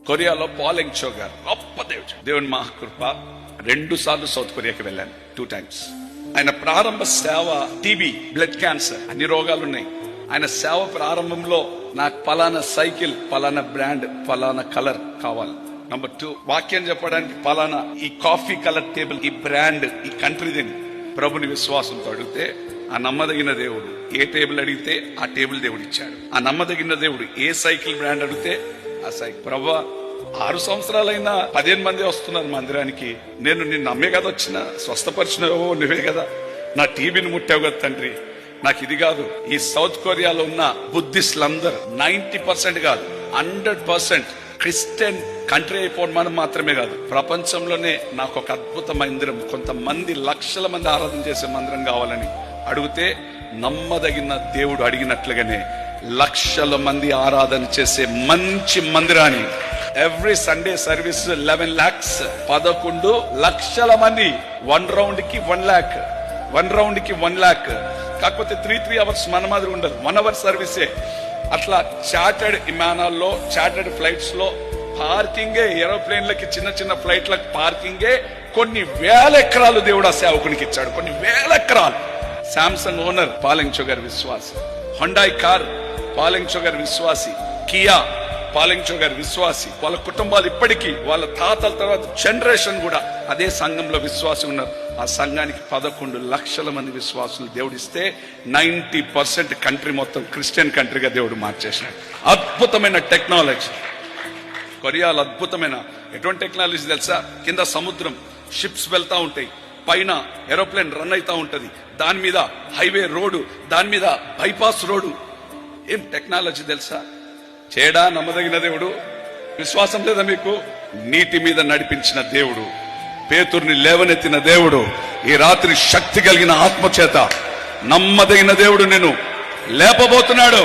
కొరియాలో పాలెంగ్ చో గారు గొప్ప దేవుడు. దేవుని మహాకృప 2 సార్లు సౌత్ కొరియాకి వెళ్ళాను, 2 times. ఆయన ప్రారంభ సేవ టీబీ, బ్లడ్ క్యాన్సర్, అన్ని రోగాలు ఉన్నాయి. ఆయన సేవ ప్రారంభంలో నాకు పలానా సైకిల్, పలానా బ్రాండ్, పలానా కలర్ కావాలి. నంబర్ 2, వాక్యం చెప్పడానికి పలానా ఈ కాఫీ కలర్ టేబుల్, ఈ బ్రాండ్, ఈ కంట్రీదని ప్రభుని విశ్వాసంతో అడిగితే ఆ నమ్మదగిన దేవుడు ఏ టేబుల్ అడిగితే ఆ టేబుల్ దేవుడు ఇచ్చాడు. ఆ నమ్మదగిన దేవుడు ఏ సైకిల్ బ్రాండ్ అడిగితే ఆ సైకిల్. ప్రభా 6 సంవత్సరాలైనా 15 మంది వస్తున్నారు మందిరానికి. నేను నిన్ను నమ్మే కదా వచ్చిన, స్వస్థపరిచినవో నువ్వే కదా, నా టీవీని ముట్టావు కదా తండ్రి. నాకు ఇది కాదు. ఈ సౌత్ కొరియాలో ఉన్న బుద్ధిస్టులందరూ 90% కాదు 100% క్రిస్టియన్ కంట్రీ అయిపోవడం మనం మాత్రమే కాదు, ప్రపంచంలోనే నాకు ఒక అద్భుత మందిరం, కొంతమంది లక్షల మంది ఆరాధన చేసే మందిరం కావాలని అడిగితే నమ్మదగిన దేవుడు అడిగినట్లుగానే లక్షల మంది ఆరాధన చేసే మంచి మందిరాన్ని ఎవ్రీ సండే సర్వీస్ 11 lakhs 11 లక్షల మంది 1 round కి 1 lakh 1 round కి 1 lakh. కాకపోతే 3 hours మన మాదిరి ఉండదు, 1 hour సర్వీసే. అట్లా చార్టర్డ్ విమానాల్లో, చార్టర్డ్ ఫ్లైట్స్ లో పార్కింగే, ఏరోప్లేన్లకి, చిన్న చిన్న ఫ్లైట్లకు పార్కింగే కొన్ని వేల ఎకరాలు దేవుడు ఆ సేవకునికి ఇచ్చాడు, కొన్ని వేల ఎకరాలు. శాంసంగ్ ఓనర్ పాలెంగ్ చో గారి విశ్వాసి, హుండాయ్ కార్ పాలెంగ్ చో గారి విశ్వాసి, కియా పాలెంగ్ చో గారి విశ్వాసి. వాళ్ళ కుటుంబాలు ఇప్పటికీ వాళ్ళ తాతల తర్వాత జనరేషన్ కూడా అదే సంఘంలో విశ్వాసం ఉన్నారు. ఆ సంఘానికి 11 లక్షల మంది విశ్వాసులు దేవుడిస్తే 90% కంట్రీ మొత్తం క్రిస్టియన్ కంట్రీగా దేవుడు మార్చేసినాడు. అద్భుతమైన టెక్నాలజీ కొరియాలో, అద్భుతమైన ఎటువంటి టెక్నాలజీ తెలుసా? కింద సముద్రం, షిప్స్ వెళ్తా ఉంటాయి, పైన ఏరోప్లేన్ రన్ అవుతా ఉంటది, దాని మీద హైవే రోడ్డు, దాని మీద బైపాస్ రోడ్డు. ఏం టెక్నాలజీ తెలుసా? చేయడా నమ్మదగిన దేవుడు. విశ్వాసం లేదా మీకు? నీటి మీద నడిపించిన దేవుడు, పేతుర్ని లేవనెత్తిన దేవుడు, ఈ రాత్రి శక్తి కలిగిన ఆత్మ చేత నమ్మదగిన దేవుడు నేను లేపబోతున్నాడు.